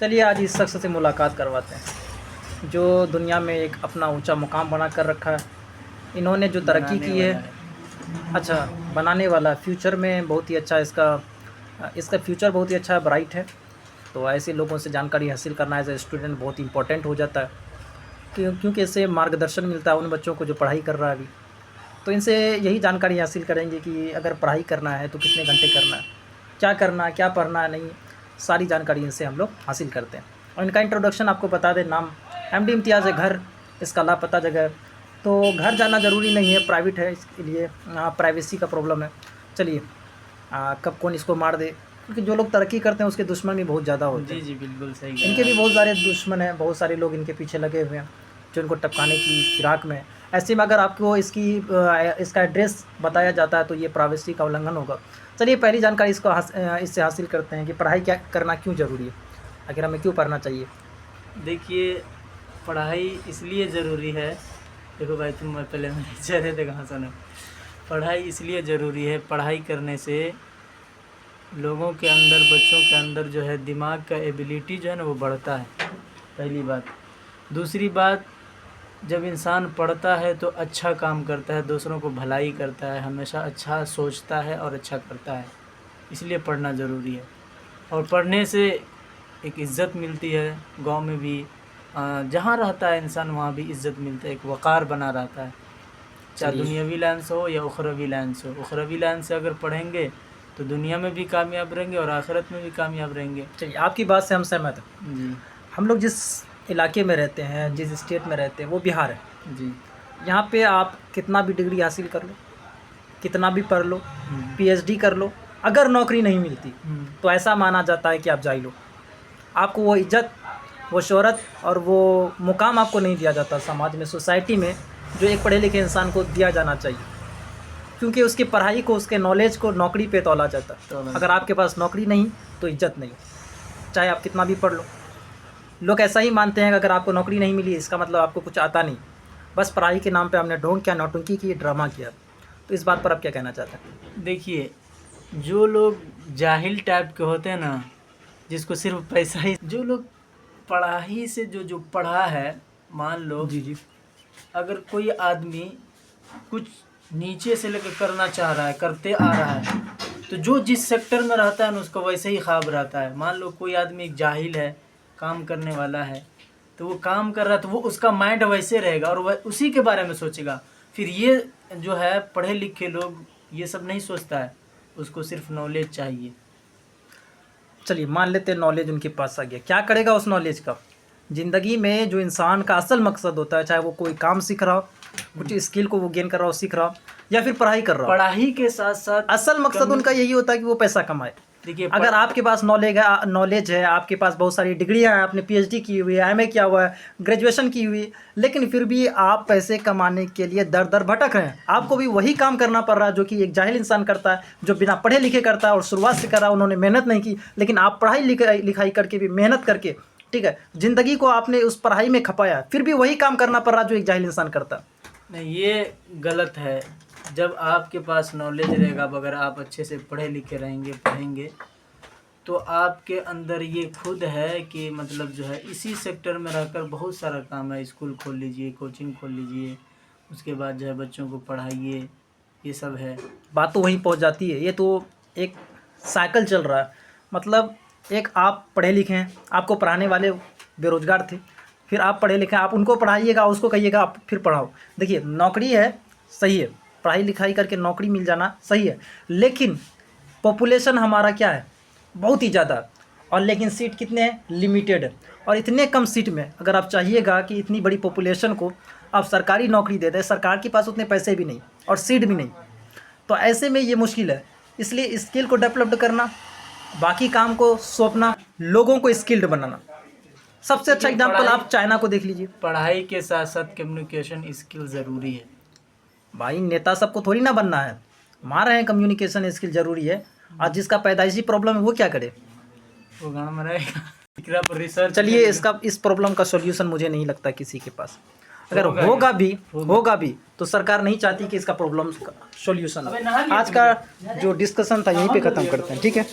चलिए आज इस शख्स से मुलाकात करवाते हैं जो दुनिया में एक अपना ऊंचा मुकाम बना कर रखा है। इन्होंने जो तरक्की की है, अच्छा बनाने वाला, फ्यूचर में बहुत ही अच्छा इसका फ्यूचर बहुत ही अच्छा ब्राइट है। तो ऐसे लोगों से जानकारी हासिल करना एज ए स्टूडेंट बहुत इम्पोर्टेंट हो जाता है, क्योंकि इससे मार्गदर्शन मिलता है उन बच्चों को जो पढ़ाई कर रहा है अभी। तो इनसे यही जानकारी हासिल करेंगे कि अगर पढ़ाई करना है तो कितने घंटे करना है, क्या करना है, क्या पढ़ना है, नहीं, सारी जानकारी इनसे हम लोग हासिल करते हैं। और इनका इंट्रोडक्शन आपको बता दें, नाम एमडी इम्तियाज़ है, घर इसका लापता जगह है। तो घर जाना ज़रूरी नहीं है, प्राइवेट है, इसके लिए प्राइवेसी का प्रॉब्लम है। चलिए कब कौन इसको मार दे, क्योंकि जो लोग तरक्की करते हैं उसके दुश्मन भी बहुत ज़्यादा होते हैं। जी बिल्कुल सही। इनके भी बहुत सारे दुश्मन हैं, बहुत सारे लोग इनके पीछे लगे हुए हैं जो इनको टपकाने की फिराक में। ऐसे में अगर आपको इसका एड्रेस बताया जाता है तो ये प्राइवेसी का उल्लंघन होगा। चलिए पहली जानकारी इससे हासिल करते हैं कि पढ़ाई क्या करना क्यों ज़रूरी है, आखिर हमें क्यों पढ़ना चाहिए। देखिए, पढ़ाई इसलिए ज़रूरी है, देखो भाई तुम पहले चल रहे थे कहाँ सुनो। पढ़ाई इसलिए ज़रूरी है, पढ़ाई करने से लोगों के अंदर, बच्चों के अंदर जो है दिमाग का एबिलिटी जो है ना वो बढ़ता है, पहली बात। दूसरी बात, जब इंसान पढ़ता है तो अच्छा काम करता है, दूसरों को भलाई करता है, हमेशा अच्छा सोचता है और अच्छा करता है, इसलिए पढ़ना ज़रूरी है। और पढ़ने से एक इज़्ज़त मिलती है, गांव में भी जहाँ रहता है इंसान वहाँ भी इज़्ज़त मिलता है, एक वक़ार बना रहता है, चाहे दुनियावी लाइन से हो या उखरवी लाइन से हो। उखरवी लाइन से अगर पढ़ेंगे तो दुनिया में भी कामयाब रहेंगे और आखिरत में भी कामयाब रहेंगे। चलिए आपकी बात से हम सहमत हैं जी। हम लोग जिस इलाके में रहते हैं, जिस स्टेट में रहते हैं, वो बिहार है जी। यहाँ पे आप कितना भी डिग्री हासिल कर लो, कितना भी पढ़ लो, पीएचडी कर लो, अगर नौकरी नहीं मिलती तो ऐसा माना जाता है कि आप जाहिल हो। आपको वो इज्जत, वो शोहरत और वो मुकाम आपको नहीं दिया जाता समाज में, सोसाइटी में, जो एक पढ़े लिखे इंसान को दिया जाना चाहिए, क्योंकि उसकी पढ़ाई को, उसके नॉलेज को नौकरी पे तौला जाता है। अगर आपके पास नौकरी नहीं तो इज्जत नहीं, चाहे आप कितना भी पढ़ लो। लोग ऐसा ही मानते हैं कि अगर आपको नौकरी नहीं मिली इसका मतलब आपको कुछ आता नहीं, बस पढ़ाई के नाम पे हमने ढोंग किया, नौटंकी की, ड्रामा किया। तो इस बात पर आप क्या कहना चाहते हैं। देखिए, जो लोग जाहिल टाइप के होते हैं ना, जिसको सिर्फ पैसा ही, जो लोग पढ़ाई से जो पढ़ा है, मान लो जी अगर कोई आदमी कुछ नीचे से लेकर करना चाह रहा है, करते आ रहा है, तो जो जिस सेक्टर में रहता है ना उसको वैसे ही ख्वाब रहता है। मान लो कोई आदमी एक जाहिल है, काम करने वाला है, तो वो काम कर रहा है तो वो उसका माइंड वैसे रहेगा और वह उसी के बारे में सोचेगा। फिर ये जो है पढ़े लिखे लोग ये सब नहीं सोचता है, उसको सिर्फ नॉलेज चाहिए। चलिए मान लेते हैं नॉलेज उनके पास आ गया, क्या करेगा उस नॉलेज का। ज़िंदगी में जो इंसान का असल मकसद होता है, चाहे वो कोई काम सीख रहा हो, कुछ स्किल को वो गेन कर रहा हो, सीख रहा हो, या फिर पढ़ाई कर रहा हो, पढ़ाई के साथ साथ असल मकसद उनका यही होता है कि वो पैसा कमाए। देखिए, अगर आपके पास नॉलेज है, आपके पास बहुत सारी डिग्रियां हैं, आपने पीएचडी की हुई है, एमए किया हुआ है, ग्रेजुएशन की हुई है, लेकिन फिर भी आप पैसे कमाने के लिए दर दर भटक रहे हैं, आपको भी वही काम करना पड़ रहा है जो कि एक जाहिल इंसान करता है, जो बिना पढ़े लिखे करता है और शुरुआत से कर रहा है, उन्होंने मेहनत नहीं की। लेकिन आप पढ़ाई लिखाई करके भी, मेहनत करके, ठीक है, ज़िंदगी को आपने उस पढ़ाई में खपाया, फिर भी वही काम करना पड़ रहा है जो एक जाहिल इंसान करता है। नहीं, ये गलत है। जब आपके पास नॉलेज रहेगा, अगर आप अच्छे से पढ़े लिखे रहेंगे, पढ़ेंगे, तो आपके अंदर ये खुद है कि मतलब जो है इसी सेक्टर में रहकर बहुत सारा काम है। स्कूल खोल लीजिए, कोचिंग खोल लीजिए, उसके बाद जो है बच्चों को पढ़ाइए, ये सब है। बात तो वहीं पहुंच जाती है। ये तो एक साइकिल चल रहा है, मतलब एक आप पढ़े लिखे हैं, आपको पढ़ाने वाले बेरोजगार थे, फिर आप पढ़े लिखे, आप उनको पढ़ाइएगा, उसको कहिएगा आप फिर पढ़ाओ। देखिए नौकरी है, सही है, पढ़ाई लिखाई करके नौकरी मिल जाना सही है, लेकिन पॉपुलेशन हमारा क्या है, बहुत ही ज़्यादा, और लेकिन सीट कितने हैं, लिमिटेड है। और इतने कम सीट में अगर आप चाहिएगा कि इतनी बड़ी पॉपुलेशन को आप सरकारी नौकरी दे दें, सरकार के पास उतने पैसे भी नहीं और सीट भी नहीं, तो ऐसे में ये मुश्किल है। इसलिए स्किल को डेवलप करना, बाकी काम को सौंपना, लोगों को स्किल्ड बनाना। सबसे अच्छा एग्जाम्पल आप चाइना को देख लीजिए। पढ़ाई के साथ साथ कम्युनिकेशन स्किल ज़रूरी है भाई, नेता सबको थोड़ी ना बनना है, मान रहे हैं कम्युनिकेशन स्किल ज़रूरी है। और जिसका पैदाइशी प्रॉब्लम है वो क्या करे, वो गाना में रहेगा पर रिसर्च। चलिए इस प्रॉब्लम का सॉल्यूशन मुझे नहीं लगता किसी के पास। अगर होगा भी तो सरकार नहीं चाहती कि इसका प्रॉब्लम का सॉल्यूशन हो। आज का जो डिस्कशन था यहीं पे ख़त्म करते हैं, ठीक है।